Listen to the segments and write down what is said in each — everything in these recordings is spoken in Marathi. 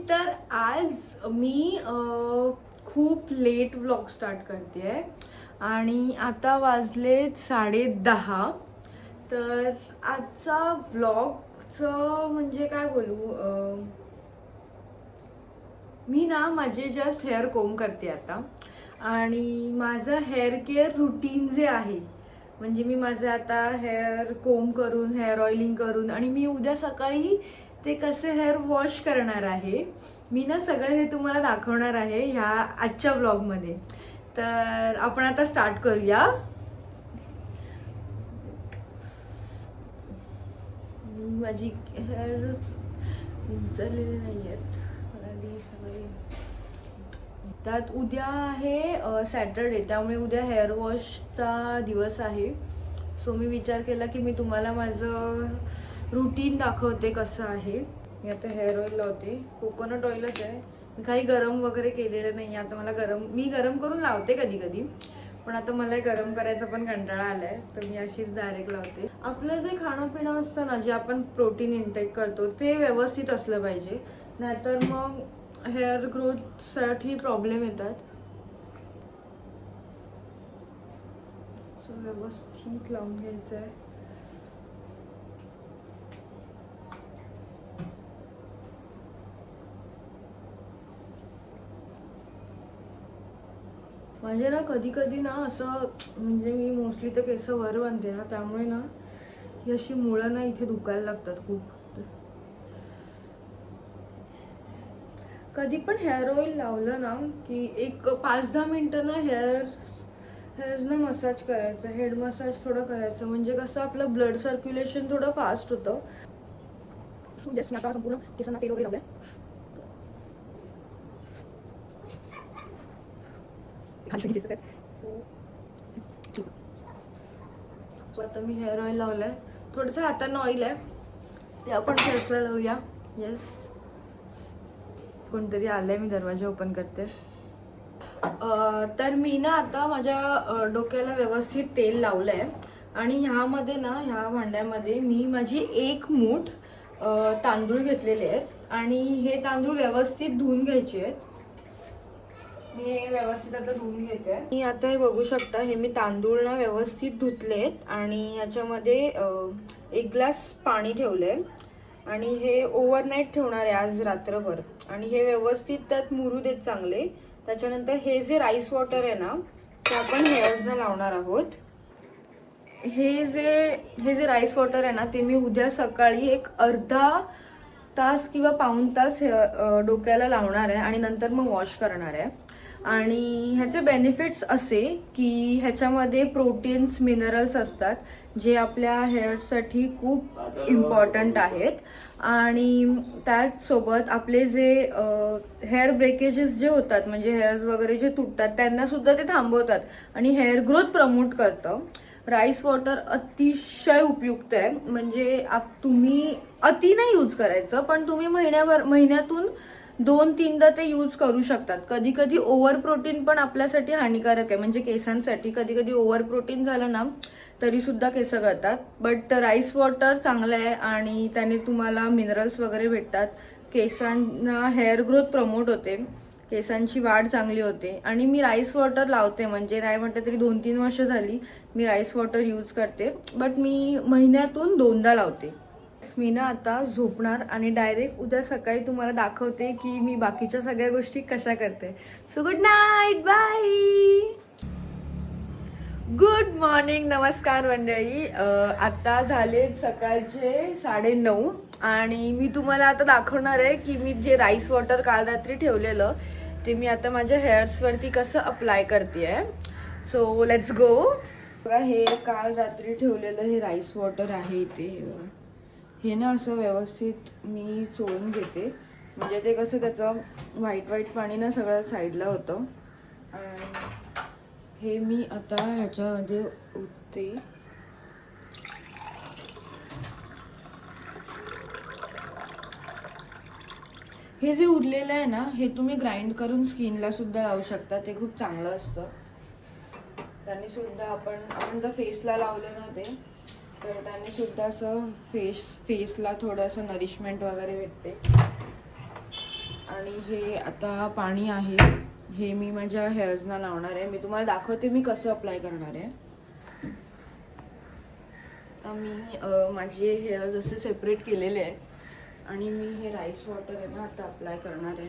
तर आज मी खूप लेट व्लॉग स्टार्ट करते आहे आणि आता वाजलेत 10:30. तर आजचा व्लॉगचं म्हणजे काय बोलू, मी ना माझे जस्ट हेअर कोम करते आता. आणि माझं हेअर केअर रुटीन जे आहे, म्हणजे मी माझं आता हेअर कोम करून हेअर ऑइलिंग करून आणि मी उद्या सकाळी ते कसे हेअर वॉश करणार आहे, मी ना सगळं हे तुम्हाला दाखवणार आहे ह्या आजच्या व्लॉगमध्ये. तर आपण आता स्टार्ट करूया. माझी हेअर उचललेले नाही आहेत. त्यात उद्या आहे सॅटरडे, त्यामुळे उद्या हेअर वॉशचा दिवस आहे. सो मी विचार केला की मी तुम्हाला माझं रुटीन दाखवते कसं आहे. मी आता हेअर ऑइल लावते, कोकोनट ऑइलच आहे. मी काही गरम वगैरे केलेलं नाही. आता मी गरम करून लावते कधी कधी, पण आता मला गरम करायचा पण कंटाळा आलाय, तर मी अशीच डायरेक्ट लावते. आपलं जे खाणं पिणं असतं ना, जे आपण प्रोटीन इंटेक करतो ते व्यवस्थित असलं पाहिजे, नाहीतर मग हेअर ग्रोथ साठी प्रॉब्लेम येतात. व्यवस्थित लावून घ्यायचं आहे. माझे ना कधी कधी ना असं, म्हणजे मी मोस्टली तर केस वर बांधते ना, त्यामुळे ना ही अशी मुळं ना इथे दुखायला लागतात खूप. कधी पण हेअर ऑइल लावलं ना की एक 5-10 मिनिटं ना हेअर्सना मसाज करायचं, हेड मसाज थोडं करायचं, म्हणजे कसं आपलं ब्लड सर्क्युलेशन थोडं फास्ट होतं. जस्ट आता संपूर्ण केसांना तेल वगैरे लावलंय. सो आता मी हेअर ऑइल लावलंय, थोडंसं हातानं ऑइल आहे, ते आपण फेसला लावूया. येस, कोणतरी आलंय, मी दरवाजा ओपन करते. तर मी ना आता माझ्या डोक्याला व्यवस्थित तेल लावलंय आणि ह्यामध्ये ना, ह्या भांड्यामध्ये मी माझी 1 मूठ तांदूळ घेतलेले आहेत आणि हे तांदूळ व्यवस्थित धुवून घ्यायचे आहेत. मी हे व्यवस्थित आता धुवून घेते. मी आता हे बघू शकता, हे मी तांदूळ ना व्यवस्थित धुतलेत आणि ह्याच्यामध्ये 1 ग्लास पाणी ठेवलंय आणि हे ओव्हरनाईट ठेवणार आहे आज रात्रभर. आणि हे व्यवस्थित त्यात मुरू देत चांगले. त्याच्यानंतर हे जे राईस वॉटर आहे ना, ते आपण हेअर्सना लावणार आहोत. हे जे राईस वॉटर आहे ना, ते मी उद्या सकाळी एक अर्धा तास किंवा पाऊण तास डोक्याला लावणार आहे आणि नंतर मग वॉश करणार आहे. आणि ह्याचे बेनिफिट्स असे की ह्याच्यामध्ये प्रोटीन्स, मिनरल्स असतात, जे आपल्या हेअरसाठी खूप इम्पॉर्टंट आहेत. आणि त्याचसोबत आपले जे हेअर ब्रेकेजेस जे होतात, म्हणजे हेअर्स वगैरे जे तुटतात, त्यांना सुद्धा ते थांबवतात आणि हेअर ग्रोथ प्रमोट करतं. राईस वॉटर अतिशय उपयुक्त आहे. म्हणजे तुम्ही अति नाही यूज करायचं, पण तुम्ही महिन्यातून 2-3दा ते यूज करू शकतात. कधी कधी ओव्हर प्रोटीन पण आपल्यासाठी हानिकारक आहे, म्हणजे केसांसाठी. कधी कधी ओव्हर प्रोटीन झालं ना तरी सुद्धा केस गळतात. बट राईस वॉटर चांगलं आहे आणि त्याने तुम्हाला मिनरल्स वगैरे भेटतात. केसांना हेअर ग्रोथ प्रमोट होते, केसांची वाढ चांगली होते. आणि मी राईस वॉटर लावते, म्हणजे नाही म्हटलं तरी 2-3 वर्ष झाली मी राईस वॉटर यूज करते, बट मी महिन्यातून 2दा लावते. मी ना आता झोपणार आणि डायरेक्ट उद्या सकाळी तुम्हाला दाखवते की मी बाकीच्या सगळ्या गोष्टी कशा करते. So good night, bye. Good morning, नमस्कार मंडळी. आता झाले सकाळचे 9:30 आणि मी तुम्हाला आता दाखवणार आहे की मी जे राईस वॉटर काल रात्री ठेवलेलं ते मी आता माझ्या हेअर्सवरती कसं अप्लाय करते. So let's go. बघा, हे काल रात्री ठेवलेलं हे राईस वॉटर आहे इथे. हे ना असं व्यवस्थित मी चोळून घेते, म्हणजे ते कसं त्याचं व्हाईट पाणी ना सगळं साईडला होतं. आणि हे मी आता ह्याच्यामध्ये ओतते. हे जे उरलेलं आहे ना, हे तुम्ही ग्राइंड करून स्किनला सुद्धा लावू शकता, ते खूप चांगलं असतं. त्याने सुद्धा आपण जर फेसला लावलं ना ते, तर त्याने सुद्धा असं फेसला थोडंसं नरिशमेंट वगैरे भेटते. आणि हे आता पाणी आहे, हे मी माझ्या हेअर्सना लावणार आहे. मी तुम्हाला दाखवते मी कसं अप्लाय करणार आहे. आता मी माझे हेअर्स असे सेपरेट केलेले आहेत आणि मी हे राईस वॉटर आहे ना आता अप्लाय करणार आहे.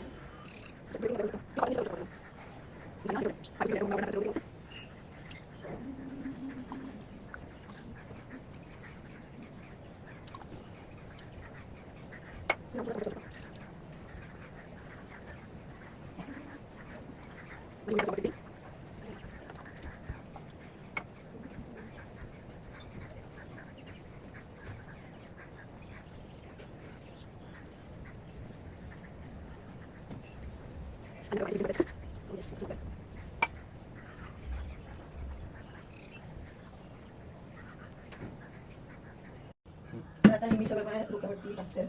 आता हे मी सगळं माझ्या डोक्यावरती टाकते.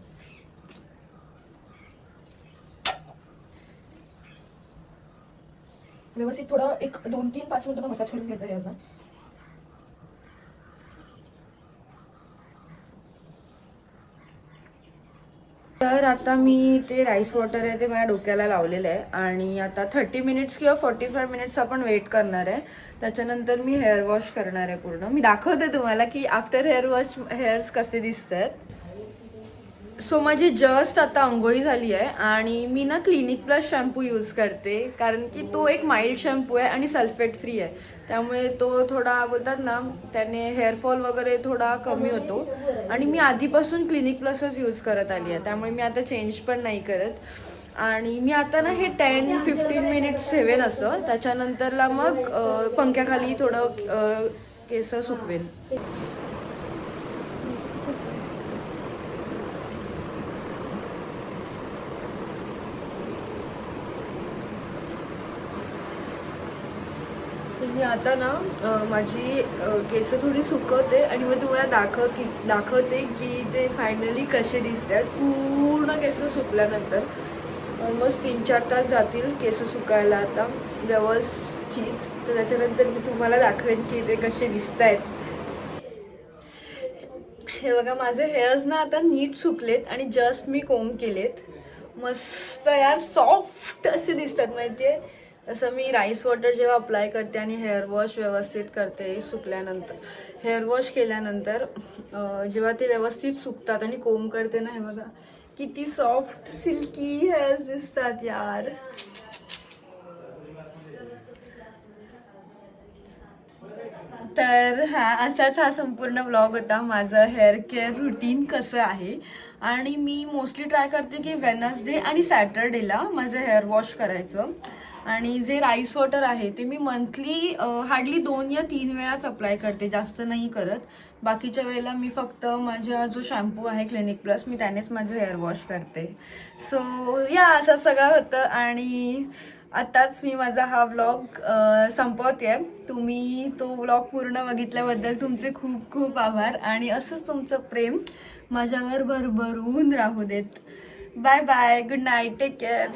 व्यवस्थित थोडा एक 2-3-5 मिनिटं मसाज करून घ्यायचा आहे अजून. तर आता मी ते राईस वॉटर आहे ते माझ्या डोक्याला लावलेलं आहे आणि आता 30 मिनिट्स किंवा 45 मिनिट्स आपण वेट करणार आहे. त्याच्यानंतर मी हेअर वॉश करणार आहे पूर्ण. मी दाखवते तुम्हाला की आफ्टर हेअर वॉश हेअर्स कसे दिसतात. सो माझी जस्ट आता अंघोळी झाली आहे आणि मी ना क्लिनिक प्लस शॅम्पू यूज करते कारण की तो एक माइल्ड शॅम्पू आहे आणि सल्फेट फ्री आहे. त्यामुळे तो थोडा बोलतात ना त्याने हेअरफॉल वगैरे थोडा कमी होतो आणि मी आधीपासून क्लिनिक प्लसच यूज करत आली आहे. त्यामुळे मी आता चेंज पण नाही करत. आणि मी आता ना हे 10-15 मिनिट्स ठेवेन असं. त्याच्यानंतरला मग पंख्याखाली थोडं केस सुकवेन. मी आता ना माझी केस थोडी सुकवते आणि मग तुम्हाला दाखवते की ते फायनली कसे दिसतात. पूर्ण केस सुकल्यानंतर ऑलमोस्ट 3-4 तास जातील केस सुकायला आता व्यवस्थित. तर त्याच्यानंतर मी तुम्हाला दाखवेन की ते कसे दिसत आहेत. हे बघा माझे हेअर्स ना आता नीट सुकलेत आणि जस्ट मी कोंब केलेत. मस्त यार सॉफ्ट असे दिसतात माहितीये. असं मी राईस वॉटर जेव्हा अप्लाय करते आणि हेअर वॉश व्यवस्थित करते सुकल्यानंतर, हेअर वॉश केल्यानंतर जेव्हा ते व्यवस्थित सुकतात आणि कोंब करते ना, हे बघा किती सॉफ्ट सिल्की हेअर्स दिसतात यार. तर असाच हा संपूर्ण व्लॉग होता माझं हेअर केअर रुटीन कसं आहे. आणि मी मोस्टली ट्राय करते की वेनसडे आणि सॅटर्डेला माझं हेअर वॉश करायचं. आणि जे राईस वॉटर आहे ते मी मंथली हार्डली 2 या 3 वेळाच अप्लाय करते, जास्त नाही करत. बाकीच्या वेळेला मी फक्त माझा जो शॅम्पू आहे क्लिनिक प्लस मी त्यानेच माझं हेअर वॉश करते. सो या असं सगळं होतं. आणि आताच मी माझा हा व्लॉग संपवते. तुम्ही तो व्लॉग पूर्ण बघितल्याबद्दल तुमचे खूप खूप आभार आणि असंच तुमचं प्रेम माझ्यावर भरभरून राहू देत. Bye bye, good night, take care.